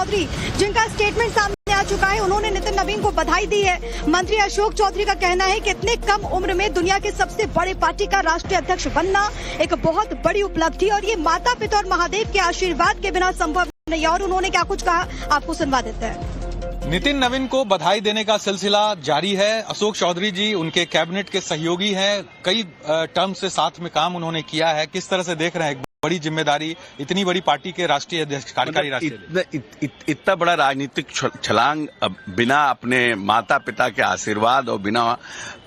चौधरी, जिनका स्टेटमेंट सामने आ चुका है, उन्होंने नितिन नवीन को बधाई दी है। मंत्री अशोक चौधरी का कहना है कि इतने कम उम्र में दुनिया के सबसे बड़े पार्टी का राष्ट्रीय अध्यक्ष बनना एक बहुत बड़ी उपलब्धि और ये माता पिता और महादेव के आशीर्वाद के बिना संभव नहीं। और उन्होंने क्या कुछ कहा, आपको सुनवा देते हैं। नितिन नवीन को बधाई देने का सिलसिला जारी है। अशोक चौधरी जी उनके कैबिनेट के सहयोगी हैं, कई टर्म से साथ में काम उन्होंने किया है। किस तरह से देख रहे हैं बड़ी जिम्मेदारी, इतनी बड़ी पार्टी के राष्ट्रीय अध्यक्ष, कार्यकारी राष्ट्रीय इतना बड़ा राजनीतिक छलांग बिना अपने माता पिता के आशीर्वाद और बिना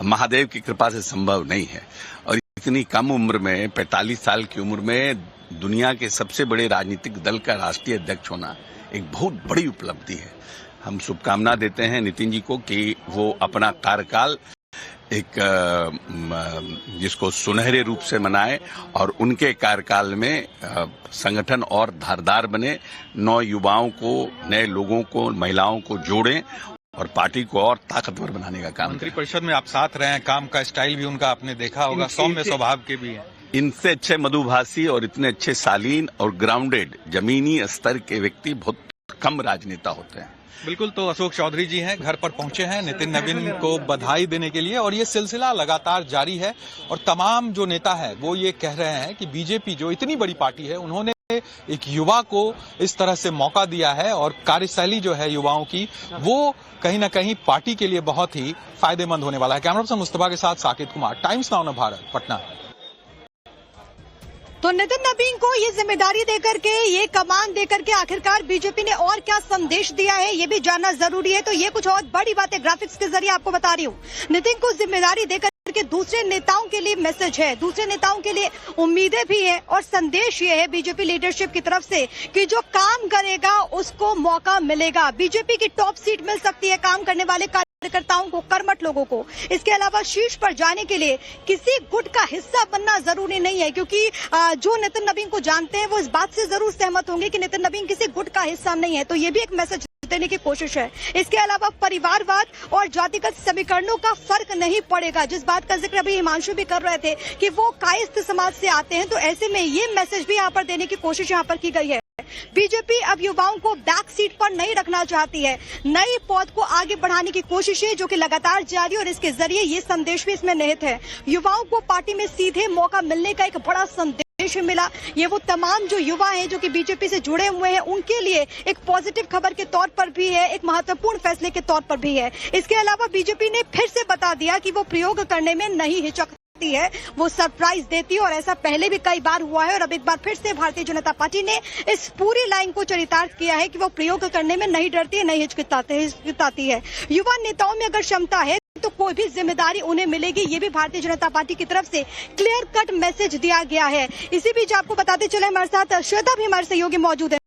महादेव की कृपा से संभव नहीं है। और इतनी कम उम्र में, 45 साल की उम्र में दुनिया के सबसे बड़े राजनीतिक दल का राष्ट्रीय अध्यक्ष होना एक बहुत बड़ी उपलब्धि है। हम शुभकामना देते हैं नितिन जी को कि वो अपना कार्यकाल एक जिसको सुनहरे रूप से मनाए और उनके कार्यकाल में संगठन और धारदार बने, नौ युवाओं को, नए लोगों को, महिलाओं को जोड़ें और पार्टी को और ताकतवर बनाने का काम। मंत्रिपरिषद में आप साथ रहे हैं, काम का स्टाइल भी उनका आपने देखा होगा, सौम्य स्वभाव के भी हैं। इनसे अच्छे मधुभाषी और इतने अच्छे शालीन और ग्राउंडेड जमीनी स्तर के व्यक्ति बहुत कम राजनेता होते हैं। बिल्कुल, तो अशोक चौधरी जी हैं, घर पर पहुंचे हैं नितिन नवीन को बधाई देने के लिए और ये सिलसिला लगातार जारी है। और तमाम जो नेता है वो ये कह रहे हैं कि बीजेपी जो इतनी बड़ी पार्टी है, उन्होंने एक युवा को इस तरह से मौका दिया है और कार्यशैली जो है युवाओं की, वो कहीं ना कहीं पार्टी के लिए बहुत ही फायदेमंद होने वाला है। कैमरा पर्सन मुस्तफा के साथ साकिब कुमार, टाइम्स नाउ भारत, पटना। तो नितिन नवीन को ये जिम्मेदारी देकर के, ये कमान देकर के आखिरकार बीजेपी ने और क्या संदेश दिया है, ये भी जानना जरूरी है। तो ये कुछ और बड़ी बातें ग्राफिक्स के जरिए आपको बता रही हूँ। नितिन को जिम्मेदारी देकर के दूसरे नेताओं के लिए मैसेज है, दूसरे नेताओं के लिए उम्मीदें भी है और संदेश ये है बीजेपी लीडरशिप की तरफ से कि जो काम करेगा उसको मौका मिलेगा। बीजेपी की टॉप सीट मिल सकती है काम करने वाले कार्यकर्ताओं को, कर्मठ लोगों को। इसके अलावा शीर्ष पर जाने के लिए किसी गुट का हिस्सा बनना जरूरी नहीं है, क्योंकि जो नितिन नवीन को जानते हैं वो इस बात से जरूर सहमत होंगे कि नितिन नवीन किसी गुट का हिस्सा नहीं है। तो ये भी एक मैसेज देने की कोशिश है। इसके अलावा परिवारवाद और जातिगत समीकरणों का फर्क नहीं पड़ेगा, जिस बात का जिक्र अभी हिमांशु भी कर रहे थे कि वो कायस्थ समाज से आते हैं। तो ऐसे में ये मैसेज भी यहाँ पर देने की कोशिश यहाँ पर की गई है। बीजेपी अब युवाओं को बैक सीट पर नहीं रखना चाहती है, नई पौध को आगे बढ़ाने की कोशिश है जो कि लगातार जारी, और इसके जरिए ये संदेश भी इसमें निहित है। युवाओं को पार्टी में सीधे मौका मिलने का एक बड़ा संदेश मिला। ये वो तमाम जो युवा हैं जो कि बीजेपी से जुड़े हुए हैं, उनके लिए एक पॉजिटिव खबर के तौर पर भी है, एक महत्वपूर्ण फैसले के तौर पर भी है। इसके अलावा बीजेपी ने फिर से बता दिया कि वो प्रयोग करने में नहीं हिचकती है, वो सरप्राइज देती है और ऐसा पहले भी कई बार हुआ है। और अब एक बार फिर से भारतीय जनता पार्टी ने इस पूरी लाइन को चरितार्थ किया है कि वो प्रयोग करने में नहीं डरती है, नहीं हिचकिचाती है। युवा नेताओं में अगर क्षमता है तो कोई भी जिम्मेदारी उन्हें मिलेगी, ये भी भारतीय जनता पार्टी की तरफ से क्लियर कट मैसेज दिया गया है। इसी बीच आपको बताते चले, हमारे साथ श्वेता भी हमारे सहयोगी मौजूद है।